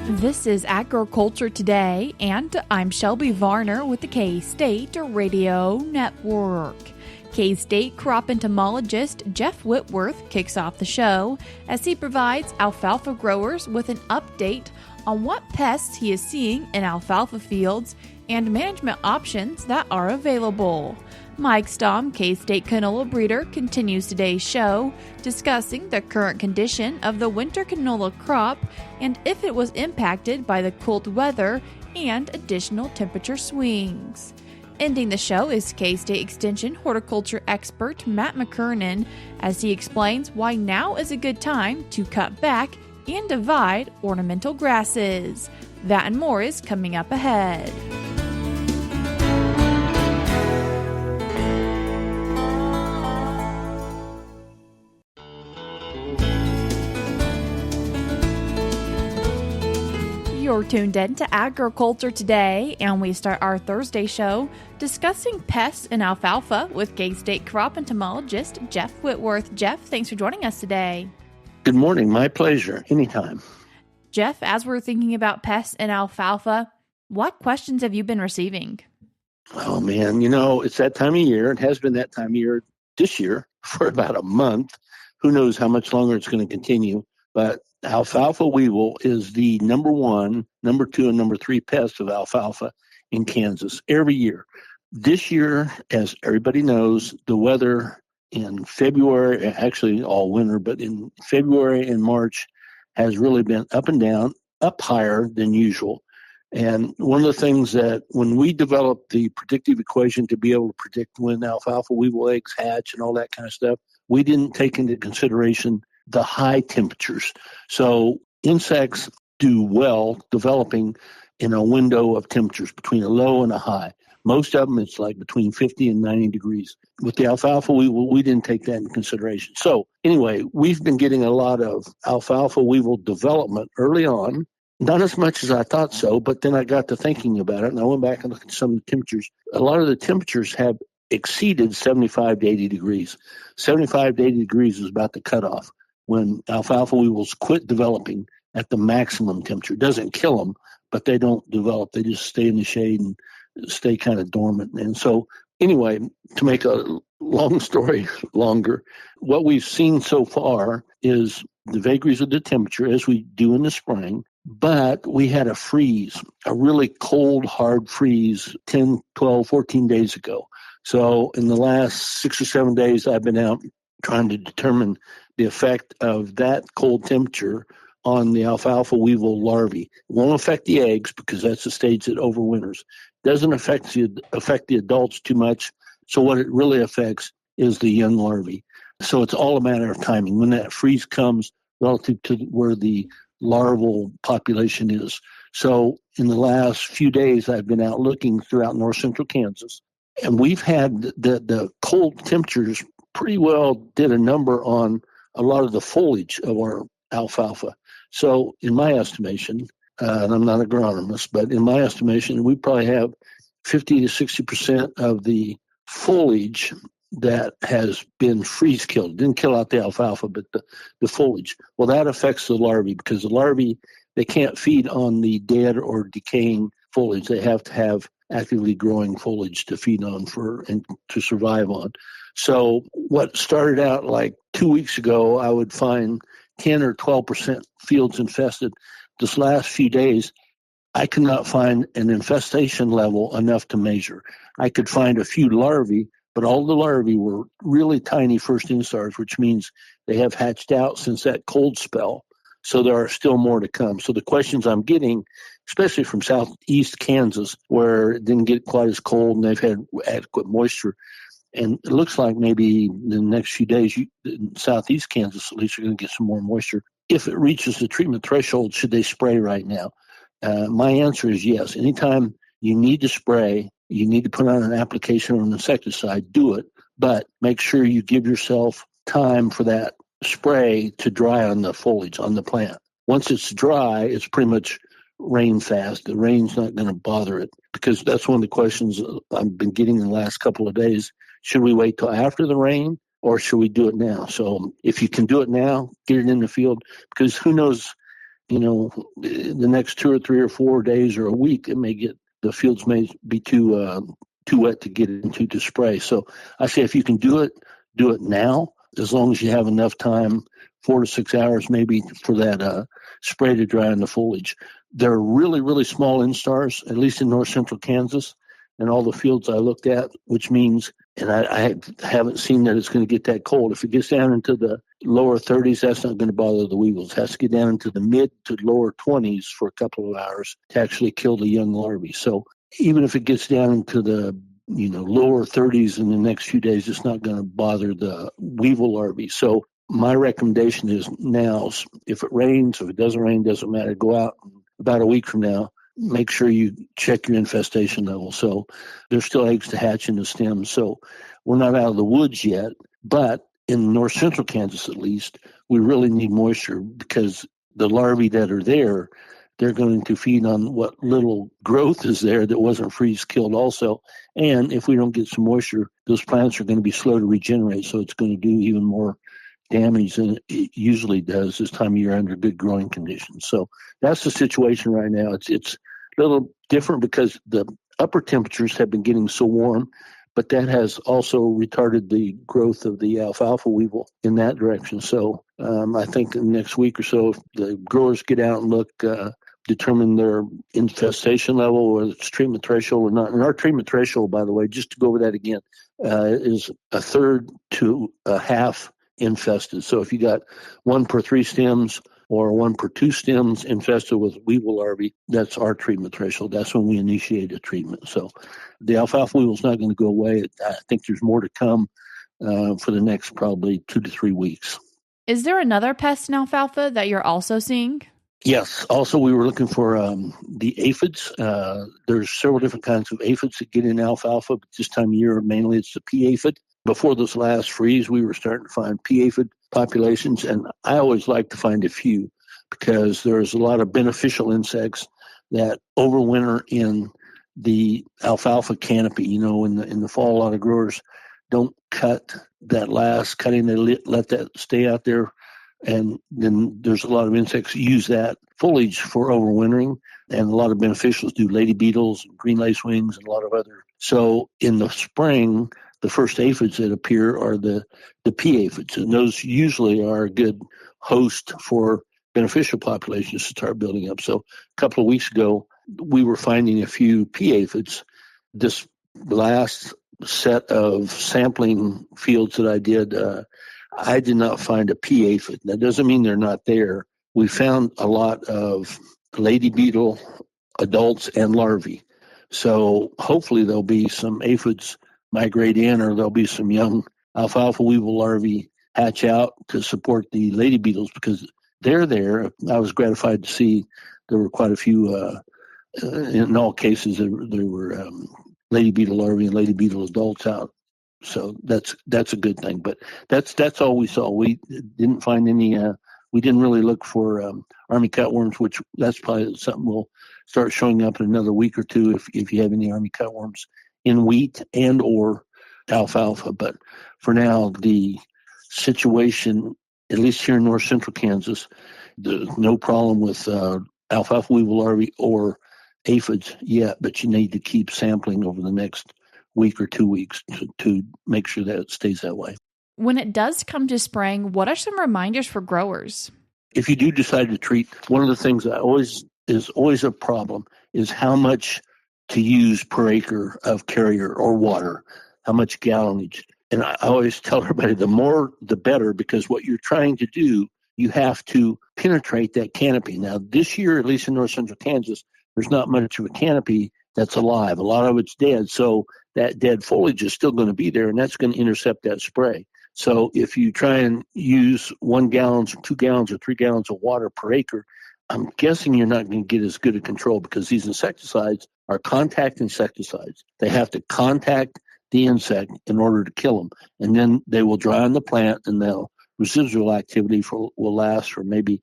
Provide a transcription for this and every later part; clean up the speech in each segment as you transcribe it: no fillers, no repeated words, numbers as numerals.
This is Agriculture Today, and I'm Shelby Varner with the K-State Radio Network. K-State crop entomologist Jeff Whitworth kicks off the show as he provides alfalfa growers with an update on what pests he is seeing in alfalfa fields and management options that are available. Mike Stamm, K-State canola breeder, continues today's show discussing the current condition of the winter canola crop and if it was impacted by the cold weather and additional temperature swings. Ending the show is K-State Extension horticulture expert Matt McKernan as he explains why now is a good time to cut back and divide ornamental grasses. That and more is coming up ahead. You're tuned in to Agriculture Today, and we start our Thursday show discussing pests in alfalfa with K-State crop entomologist Jeff Whitworth. Jeff, thanks for joining us today. Good morning. My pleasure. Anytime. Jeff, as we're thinking about pests in alfalfa, what questions have you been receiving? Oh, man. It's that time of year. It has been that time of year this year for about a month. Who knows how much longer it's going to continue, but alfalfa weevil is the number one, number two, and number three pest of alfalfa in Kansas every year. This year, as everybody knows, the weather in February, actually all winter, but in February and March has really been up and down, up higher than usual. And one of the things that when we developed the predictive equation to be able to predict when alfalfa weevil eggs hatch and all that kind of stuff, we didn't take into consideration the high temperatures. So insects do well developing in a window of temperatures between a low and a high. Most of them, it's like between 50 and 90 degrees. With the alfalfa, we didn't take that into consideration. So anyway, we've been getting a lot of alfalfa weevil development early on, not as much as I thought so, but then I got to thinking about it, and I went back and looked at some of the temperatures. A lot of the temperatures have exceeded 75 to 80 degrees. 75 to 80 degrees is about the cutoff when alfalfa weevils quit developing at the maximum temperature. It doesn't kill them, but they don't develop. They just stay in the shade and stay kind of dormant. And so anyway, to make a long story longer, what we've seen so far is the vagaries of the temperature as we do in the spring, but we had a freeze, a really cold, hard freeze 10, 12, 14 days ago. So in the last 6 or 7 days, I've been out trying to determine the effect of that cold temperature on the alfalfa weevil larvae. It won't affect the eggs because that's the stage that overwinters. Doesn't affect the adults too much. So what it really affects is the young larvae. So it's all a matter of timing when that freeze comes relative to where the larval population is. So in the last few days, I've been out looking throughout north central Kansas, and we've had the cold temperatures pretty well did a number on a lot of the foliage of our alfalfa. So in my estimation, and I'm not an agronomist, but in my estimation, we probably have 50 to 60% of the foliage that has been freeze killed. It didn't kill out the alfalfa, but the foliage. Well, that affects the larvae because the larvae, they can't feed on the dead or decaying foliage. They have to have actively growing foliage to feed on and to survive on. So what started out like 2 weeks ago, I would find 10 or 12% fields infested. This last few days, I could not find an infestation level enough to measure. I could find a few larvae, but all the larvae were really tiny first instars, which means they have hatched out since that cold spell. So there are still more to come. So the questions I'm getting, especially from southeast Kansas, where it didn't get quite as cold and they've had adequate moisture, and it looks like maybe in the next few days, in southeast Kansas, at least, you're going to get some more moisture. If it reaches the treatment threshold, should they spray right now? My answer is yes. Anytime you need to spray, you need to put on an application or an insecticide, do it. But make sure you give yourself time for that spray to dry on the foliage, on the plant. Once it's dry, it's pretty much rain fast. The rain's not going to bother it, because that's one of the questions I've been getting in the last couple of days. Should we wait till after the rain or should we do it now? So if you can do it now, get it in the field, because who knows, the next 2 or 3 or 4 days or a week, the fields may be too wet to get into to spray. So I say if you can do it now, as long as you have enough time, 4 to 6 hours maybe, for that spray to dry on the foliage. They're really, really small instars, at least in north central Kansas, and all the fields I looked at, which means, and I haven't seen that it's going to get that cold. If it gets down into the lower 30s, that's not going to bother the weevils. It has to get down into the mid to lower 20s for a couple of hours to actually kill the young larvae. So even if it gets down into the lower 30s in the next few days, it's not going to bother the weevil larvae. So my recommendation is now, if it rains, if it doesn't rain, doesn't matter, go out about a week from now, make sure you check your infestation level. So there's still eggs to hatch in the stems. So we're not out of the woods yet, but in north central Kansas at least, we really need moisture, because the larvae that are there, they're going to feed on what little growth is there that wasn't freeze killed also. And if we don't get some moisture, those plants are going to be slow to regenerate. So it's going to do even more damage than it usually does this time of year under good growing conditions. So that's the situation right now. It's a little different because the upper temperatures have been getting so warm, but that has also retarded the growth of the alfalfa weevil in that direction. So I think in the next week or so, if the growers get out and look, determine their infestation level, whether it's treatment threshold or not. And our treatment threshold, by the way, just to go over that again, is a third to a half infested. So if you got 1 per 3 stems or 1 per 2 stems infested with weevil larvae, that's our treatment threshold. That's when we initiate a treatment. So the alfalfa weevil is not going to go away. I think there's more to come for the next probably 2 to 3 weeks. Is there another pest in alfalfa that you're also seeing? Yes. Also, we were looking for the aphids. There's several different kinds of aphids that get in alfalfa, but this time of year, mainly it's the pea aphid. Before this last freeze, we were starting to find pea aphid populations, and I always like to find a few because there's a lot of beneficial insects that overwinter in the alfalfa canopy. In the fall, a lot of growers don't cut that last cutting. They let that stay out there. And then there's a lot of insects that use that foliage for overwintering, and a lot of beneficials do, lady beetles, green lacewings, and a lot of other. So in the spring, the first aphids that appear are the pea aphids, and those usually are a good host for beneficial populations to start building up. So a couple of weeks ago, we were finding a few pea aphids. This last set of sampling fields that I did not find a pea aphid. That doesn't mean they're not there. We found a lot of lady beetle adults and larvae. So hopefully there'll be some aphids migrate in, or there'll be some young alfalfa weevil larvae hatch out to support the lady beetles, because they're there. I was gratified to see there were quite a few, in all cases, there were lady beetle larvae and lady beetle adults out. So that's a good thing. But that's all we saw. We didn't find any. We didn't really look for army cutworms, which that's probably something will start showing up in another week or two if you have any army cutworms in wheat and or alfalfa. But for now, the situation, at least here in north central Kansas, there's no problem with alfalfa weevil larvae or aphids yet. But you need to keep sampling over the next week or 2 weeks to make sure that it stays that way. When it does come to spraying, what are some reminders for growers? If you do decide to treat, one of the things that is always a problem is how much to use per acre of carrier or water, how much gallonage. And I always tell everybody the more the better, because what you're trying to do, you have to penetrate that canopy. Now, this year, at least in north central Kansas, there's not much of a canopy that's alive. A lot of it's dead. So that dead foliage is still going to be there, and that's going to intercept that spray. So if you try and use 1 gallon, 2 gallons, or 3 gallons of water per acre, I'm guessing you're not going to get as good a control, because these insecticides are contact insecticides. They have to contact the insect in order to kill them, and then they will dry on the plant, and the residual activity will last for maybe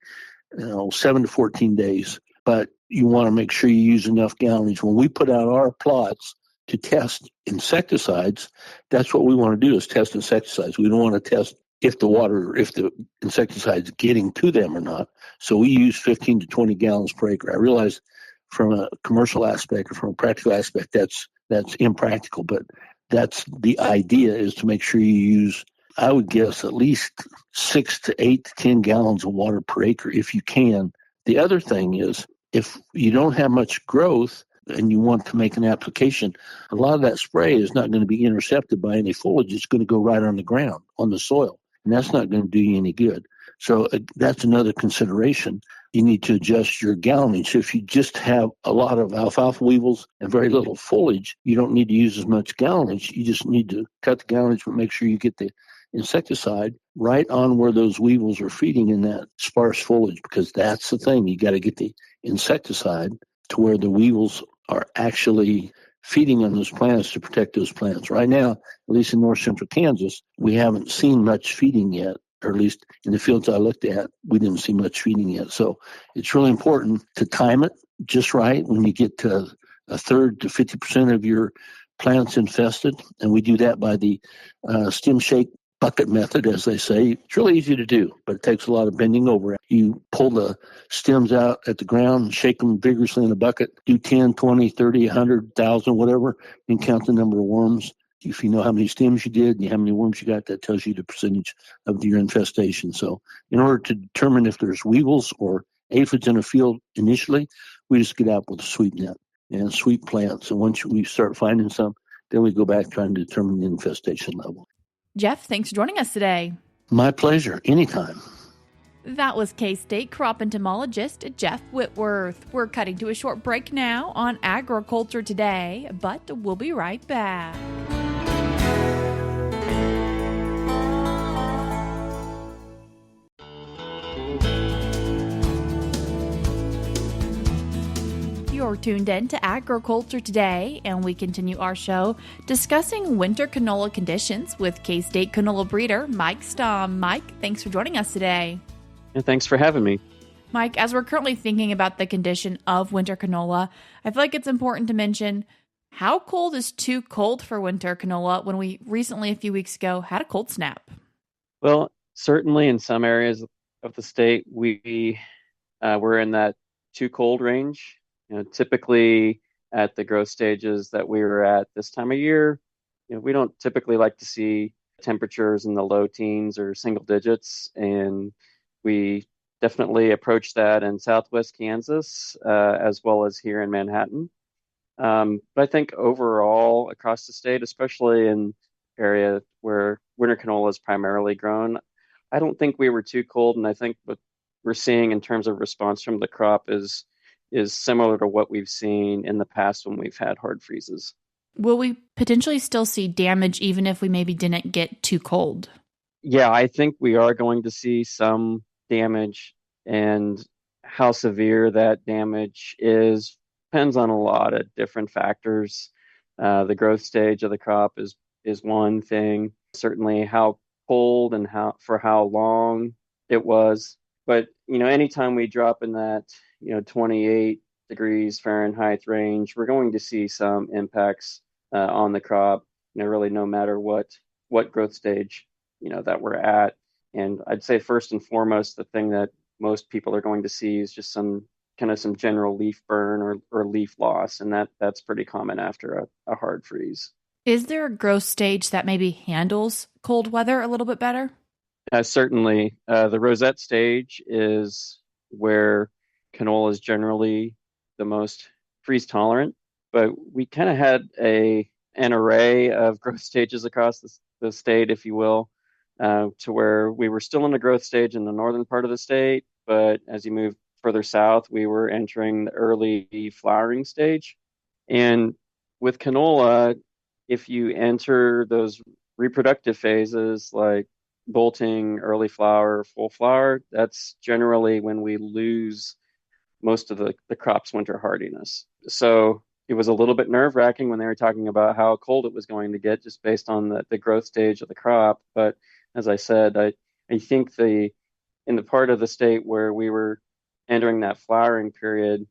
7 to 14 days. But you want to make sure you use enough gallonage. When we put out our plots to test insecticides, that's what we want to do, is test insecticides. We don't want to test if the insecticide's getting to them or not. So we use 15 to 20 gallons per acre. I realize from a commercial aspect or from a practical aspect, that's impractical, but that's the idea, is to make sure you use, I would guess, at least 6 to 8 to 10 gallons of water per acre if you can. The other thing is, if you don't have much growth and you want to make an application, a lot of that spray is not going to be intercepted by any foliage. It's going to go right on the ground, on the soil, and that's not going to do you any good. So that's another consideration. You need to adjust your gallonage. If you just have a lot of alfalfa weevils and very little foliage, you don't need to use as much gallonage. You just need to cut the gallonage, but make sure you get the insecticide right on where those weevils are feeding in that sparse foliage, because that's the thing. You got to get the insecticide to where the weevils are actually feeding on those plants to protect those plants. Right now, at least in north central Kansas, we haven't seen much feeding yet, or at least in the fields I looked at, we didn't see much feeding yet. So it's really important to time it just right when you get to a third to 50% of your plants infested. And we do that by the stem shake bucket method, as they say. It's really easy to do, but it takes a lot of bending over. You pull the stems out at the ground, shake them vigorously in a bucket, do 10, 20, 30, 100, 1,000, whatever, and count the number of worms. If you know how many stems you did and how many worms you got, that tells you the percentage of your infestation. So in order to determine if there's weevils or aphids in a field initially, we just get out with a sweep net and sweep plants. And once we start finding some, then we go back trying to determine the infestation level. Jeff, thanks for joining us today. My pleasure. Anytime. That was K-State crop entomologist Jeff Whitworth. We're cutting to a short break now on Agriculture Today, but we'll be right back. You're tuned in to Agriculture Today, and we continue our show discussing winter canola conditions with K-State canola breeder Mike Stamm. Mike, thanks for joining us today. And thanks for having me. Mike, as we're currently thinking about the condition of winter canola, I feel like it's important to mention, how cold is too cold for winter canola when we recently, a few weeks ago, had a cold snap? Well, certainly in some areas of the state, we were in that too cold range. Typically at the growth stages that we were at this time of year, we don't typically like to see temperatures in the low teens or single digits. And we definitely approached that in Southwest Kansas, as well as here in Manhattan. But I think overall across the state, especially in area where winter canola is primarily grown, I don't think we were too cold. And I think what we're seeing in terms of response from the crop is similar to what we've seen in the past when we've had hard freezes. Will we potentially still see damage even if we maybe didn't get too cold? Yeah, I think we are going to see some damage, and how severe that damage is depends on a lot of different factors. The growth stage of the crop is one thing. Certainly how cold and for how long it was. But, anytime we drop in that, 28 degrees Fahrenheit range, we're going to see some impacts on the crop, really no matter what growth stage, that we're at. And I'd say first and foremost, the thing that most people are going to see is just some general leaf burn or leaf loss. And that's pretty common after a hard freeze. Is there a growth stage that maybe handles cold weather a little bit better? Certainly. The rosette stage is where canola is generally the most freeze tolerant, but we kind of had an array of growth stages across the state, if you will, to where we were still in the growth stage in the northern part of the state, but as you move further south, we were entering the early flowering stage. And with canola, if you enter those reproductive phases like bolting, early flower, full flower, that's generally when we lose most of the crop's winter hardiness. So it was a little bit nerve-wracking when they were talking about how cold it was going to get just based on the growth stage of the crop. But as I said, I think in the part of the state where we were entering that flowering period,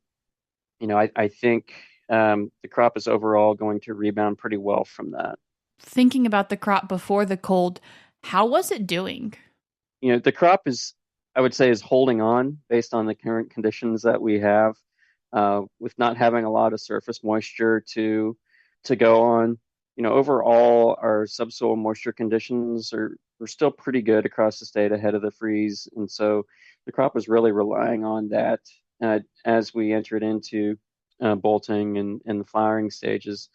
I think the crop is overall going to rebound pretty well from that. Thinking about the crop before the cold, how was it doing? The crop I would say, is holding on based on the current conditions that we have, with not having a lot of surface moisture to go on. Overall, our subsoil moisture conditions are still pretty good across the state ahead of the freeze, and so the crop is really relying on that as we entered into bolting and the flowering stages.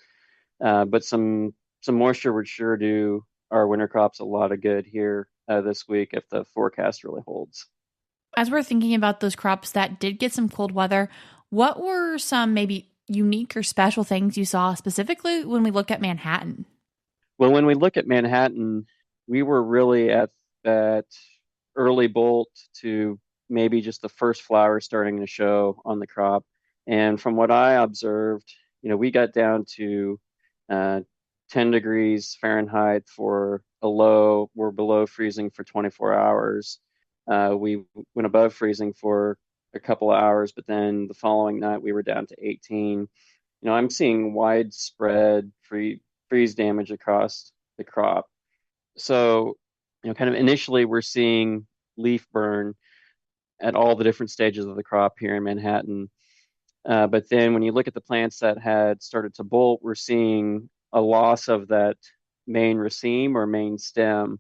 But some moisture would sure do our winter crops a lot of good here this week if the forecast really holds. As we're thinking about those crops that did get some cold weather, what were some maybe unique or special things you saw specifically when we look at Manhattan? Well, when we look at Manhattan, we were really at that early bolt to maybe just the first flower starting to show on the crop. And from what I observed, we got down to 10 degrees Fahrenheit for a low. We're below freezing for 24 hours. We went above freezing for a couple of hours, but then the following night we were down to 18. I'm seeing widespread freeze damage across the crop. So, kind of initially we're seeing leaf burn at all the different stages of the crop here in Manhattan. But then when you look at the plants that had started to bolt, we're seeing a loss of that main raceme or main stem.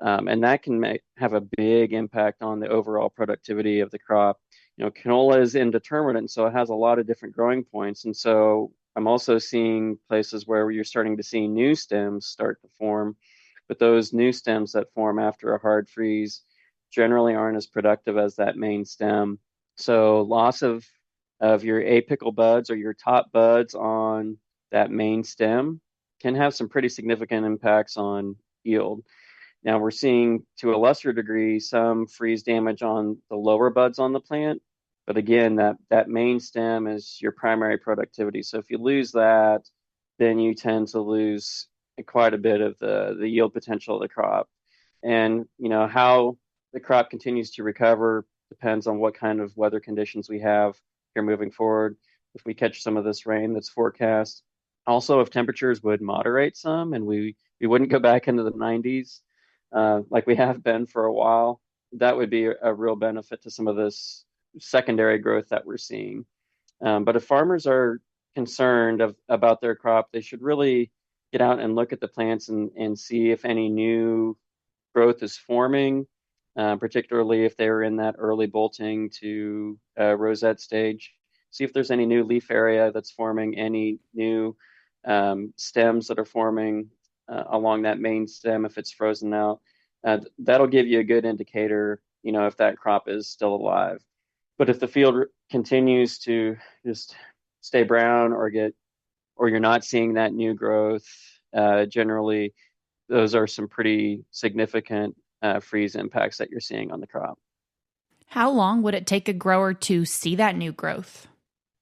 And that can have a big impact on the overall productivity of the crop. Canola is indeterminate, so it has a lot of different growing points. And so I'm also seeing places where you're starting to see new stems start to form, but those new stems that form after a hard freeze generally aren't as productive as that main stem. So loss of your apical buds or your top buds on that main stem can have some pretty significant impacts on yield. Now we're seeing, to a lesser degree, some freeze damage on the lower buds on the plant. But again, that main stem is your primary productivity. So if you lose that, then you tend to lose quite a bit of the yield potential of the crop. And how the crop continues to recover depends on what kind of weather conditions we have here moving forward. If we catch some of this rain that's forecast, also if temperatures would moderate some and we wouldn't go back into the 90s, like we have been for a while, that would be a real benefit to some of this secondary growth that we're seeing. But if farmers are concerned about their crop, they should really get out and look at the plants and see if any new growth is forming, particularly if they were in that early bolting to rosette stage. See if there's any new leaf area that's forming, any new stems that are forming along that main stem if it's frozen out. That'll give you a good indicator, if that crop is still alive. But if the field continues to just stay brown or you're not seeing that new growth, generally those are some pretty significant freeze impacts that you're seeing on the crop. How long would it take a grower to see that new growth?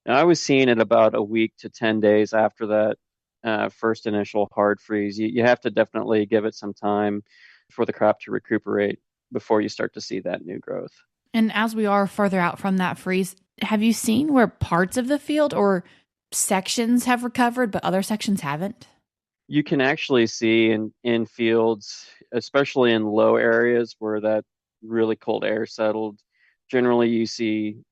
Now, I was seeing it about a week to 10 days after that first initial hard freeze. You have to definitely give it some time for the crop to recuperate before you start to see that new growth. And as we are further out from that freeze, have you seen where parts of the field or sections have recovered, but other sections haven't? You can actually see in fields, especially in low areas where that really cold air settled, generally you see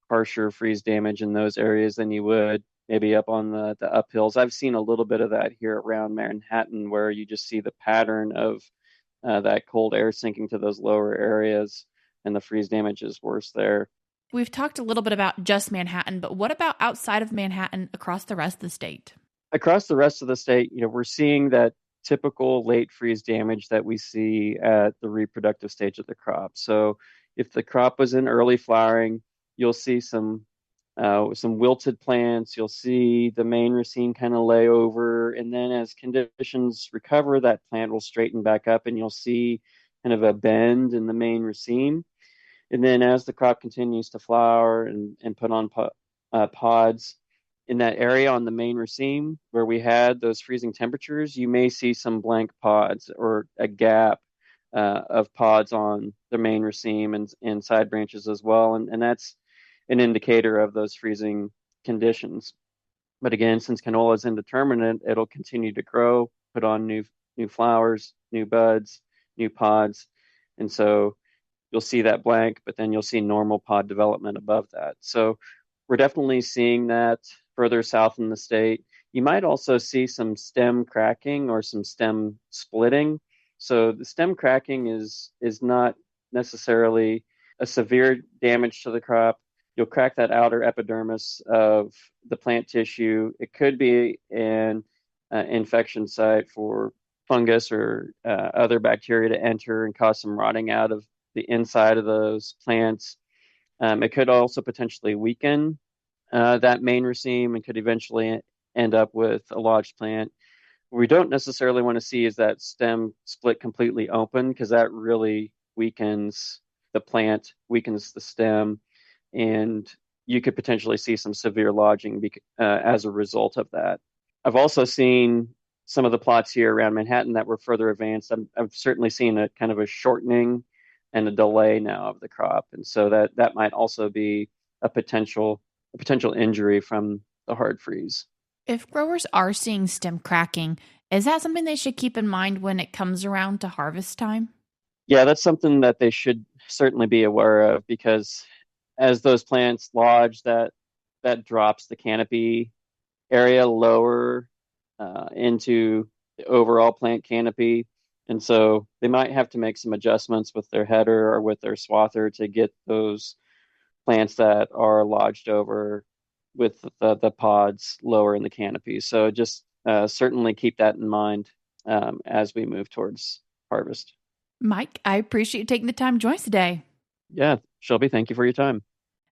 harsher freeze damage in those areas than you would maybe up on the uphills. I've seen a little bit of that here around Manhattan where you just see the pattern of that cold air sinking to those lower areas, and the freeze damage is worse there. We've talked a little bit about just Manhattan, but what about outside of Manhattan across the rest of the state? Across the rest of the state, we're seeing that typical late freeze damage that we see at the reproductive stage of the crop. So if the crop was in early flowering, you'll see some wilted plants. You'll see the main raceme kind of lay over, and then as conditions recover, that plant will straighten back up, and you'll see kind of a bend in the main raceme. And then as the crop continues to flower and put on pods, in that area on the main raceme where we had those freezing temperatures, you may see some blank pods or a gap of pods on the main raceme and side branches as well. And that's an indicator of those freezing conditions. But again, since canola is indeterminate, it'll continue to grow, put on new flowers, new buds, new pods. And so you'll see that blank, but then you'll see normal pod development above that. So we're definitely seeing that further south in the state. You might also see some stem cracking or some stem splitting. So the stem cracking is not necessarily a severe damage to the crop. You'll crack that outer epidermis of the plant tissue. It could be an infection site for fungus or other bacteria to enter and cause some rotting out of the inside of those plants. It could also potentially weaken that main raceme and could eventually end up with a lodged plant. What we don't necessarily want to see is that stem split completely open, because that really weakens the plant, weakens the stem, and you could potentially see some severe lodging as a result of that. I've also seen some of the plots here around Manhattan that were further advanced. I've certainly seen a kind of a shortening and a delay now of the crop, and so that might also be a potential injury from the hard freeze. If growers are seeing stem cracking, is that something they should keep in mind when it comes around to harvest time? Yeah, that's something that they should certainly be aware of, because as those plants lodge, that drops the canopy area lower into the overall plant canopy. And so they might have to make some adjustments with their header or with their swather to get those plants that are lodged over with the pods lower in the canopy. So just certainly keep that in mind as we move towards harvest. Mike, I appreciate you taking the time to join us today. Yeah, Shelby, thank you for your time.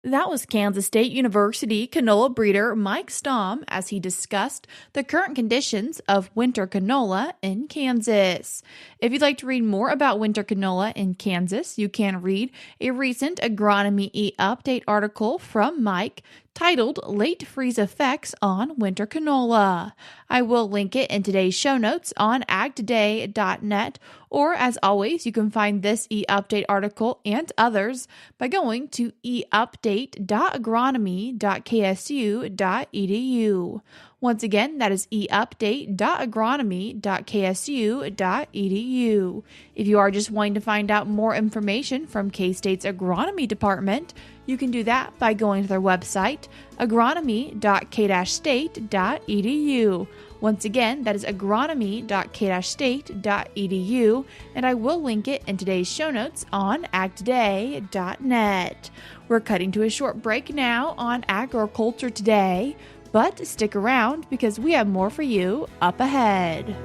That was Kansas State University canola breeder Mike Stamm as he discussed the current conditions of winter canola in Kansas. If you'd like to read more about winter canola in Kansas, you can read a recent Agronomy eUpdate article from Mike titled Late Freeze Effects on Winter Canola. I will link it in today's show notes on agtoday.net, or as always, you can find this eUpdate article and others by going to eUpdate.agronomy.k-su.edu. Once again, that is eUpdate.agronomy.k-su.edu. If you are just wanting to find out more information from K-State's agronomy department, you can do that by going to their website, agronomy.k-state.edu. Once again, that is agronomy.k-state.edu, and I will link it in today's show notes on agtoday.net. We're cutting to a short break now on Agriculture Today, but stick around because we have more for you up ahead.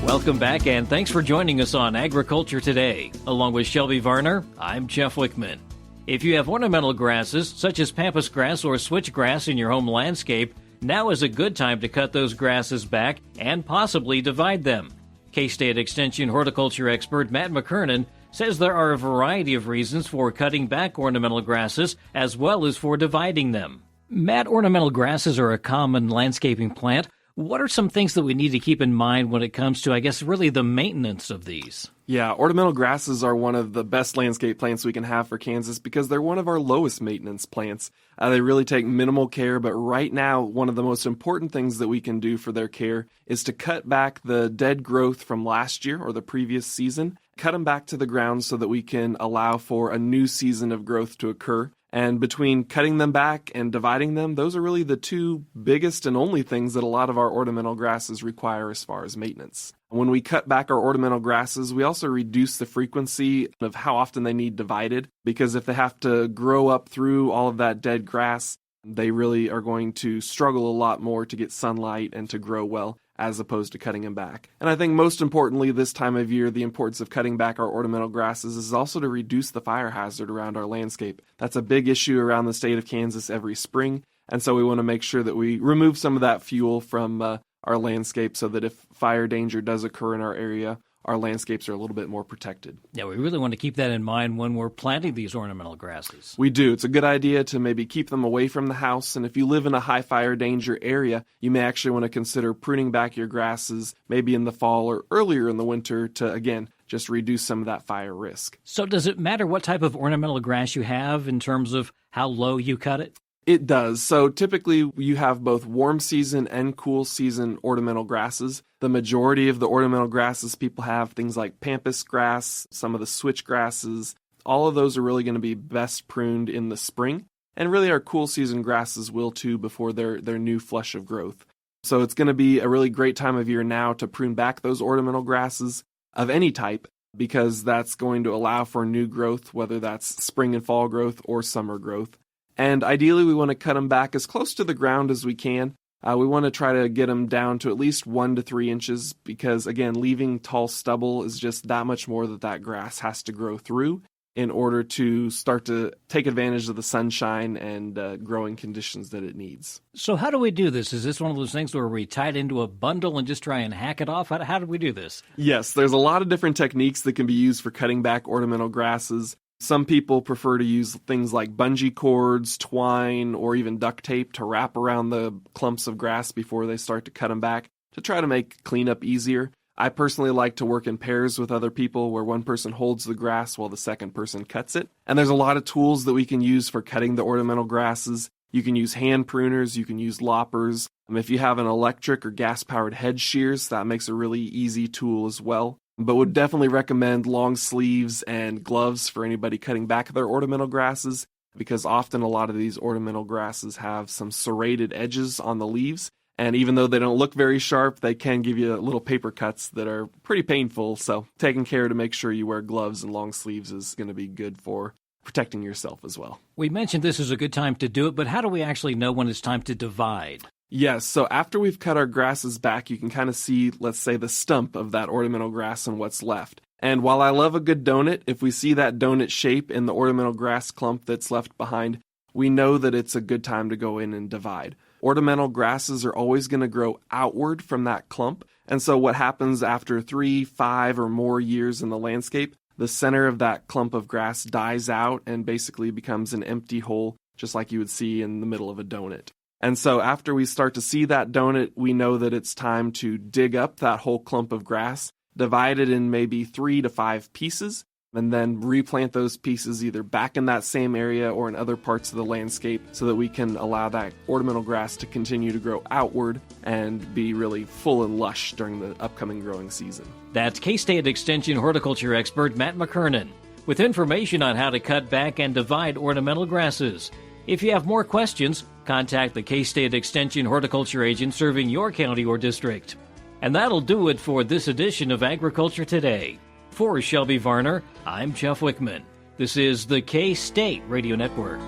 Welcome back, and thanks for joining us on Agriculture Today. Along with Shelby Varner, I'm Jeff Wickman. If you have ornamental grasses, such as pampas grass or switchgrass in your home landscape, now is a good time to cut those grasses back and possibly divide them. K-State Extension horticulture expert Matt McKernan says there are a variety of reasons for cutting back ornamental grasses as well as for dividing them. Matt, ornamental grasses are a common landscaping plant. What are some things that we need to keep in mind when it comes to, I guess, really the maintenance of these? Yeah, ornamental grasses are one of the best landscape plants we can have for Kansas because they're one of our lowest maintenance plants. They really take minimal care, but right now, one of the most important things that we can do for their care is to cut back the dead growth from last year or the previous season, cut them back to the ground so that we can allow for a new season of growth to occur. And between cutting them back and dividing them, those are really the two biggest and only things that a lot of our ornamental grasses require as far as maintenance. When we cut back our ornamental grasses, we also reduce the frequency of how often they need divided, because if they have to grow up through all of that dead grass, they really are going to struggle a lot more to get sunlight and to grow well, as opposed to cutting them back. And I think most importantly this time of year, the importance of cutting back our ornamental grasses is also to reduce the fire hazard around our landscape. That's a big issue around the state of Kansas every spring, and so we want to make sure that we remove some of that fuel from our landscape so that if fire danger does occur in our area, our landscapes are a little bit more protected. Yeah, we really want to keep that in mind when we're planting these ornamental grasses. We do. It's a good idea to maybe keep them away from the house. And if you live in a high fire danger area, you may actually want to consider pruning back your grasses maybe in the fall or earlier in the winter to, again, just reduce some of that fire risk. So does it matter what type of ornamental grass you have in terms of how low you cut it? It does. So typically you have both warm season and cool season ornamental grasses. The majority of the ornamental grasses people have, things like pampas grass, some of the switch grasses, all of those are really going to be best pruned in the spring. And really our cool season grasses will too before their new flush of growth. So it's going to be a really great time of year now to prune back those ornamental grasses of any type, because that's going to allow for new growth, whether that's spring and fall growth or summer growth. And ideally, we want to cut them back as close to the ground as we can. We want to try to get them down to at least 1 to 3 inches because, again, leaving tall stubble is just that much more that grass has to grow through in order to start to take advantage of the sunshine and growing conditions that it needs. So how do we do this? Is this one of those things where we tie it into a bundle and just try and hack it off? How do we do this? Yes, there's a lot of different techniques that can be used for cutting back ornamental grasses. Some people prefer to use things like bungee cords, twine, or even duct tape to wrap around the clumps of grass before they start to cut them back to try to make cleanup easier. I personally like to work in pairs with other people where one person holds the grass while the second person cuts it. And there's a lot of tools that we can use for cutting the ornamental grasses. You can use hand pruners, you can use loppers. If you have an electric or gas-powered head shears, that makes a really easy tool as well. But would definitely recommend long sleeves and gloves for anybody cutting back their ornamental grasses, because often a lot of these ornamental grasses have some serrated edges on the leaves. And even though they don't look very sharp, they can give you little paper cuts that are pretty painful. So taking care to make sure you wear gloves and long sleeves is going to be good for protecting yourself as well. We mentioned this is a good time to do it, but how do we actually know when it's time to divide? Yes, so after we've cut our grasses back, you can kind of see, let's say, the stump of that ornamental grass and what's left. And while I love a good donut, if we see that donut shape in the ornamental grass clump that's left behind, we know that it's a good time to go in and divide. Ornamental grasses are always going to grow outward from that clump. And so what happens after 3, 5, or more years in the landscape, the center of that clump of grass dies out and basically becomes an empty hole, just like you would see in the middle of a donut. And so after we start to see that donut, we know that it's time to dig up that whole clump of grass, divide it in maybe 3 to 5 pieces, and then replant those pieces either back in that same area or in other parts of the landscape so that we can allow that ornamental grass to continue to grow outward and be really full and lush during the upcoming growing season. That's K-State Extension horticulture expert Matt McKernan with information on how to cut back and divide ornamental grasses. If you have more questions, contact the K-State Extension horticulture agent serving your county or district. And that'll do it for this edition of Agriculture Today. For Shelby Varner, I'm Jeff Wickman. This is the K-State Radio Network.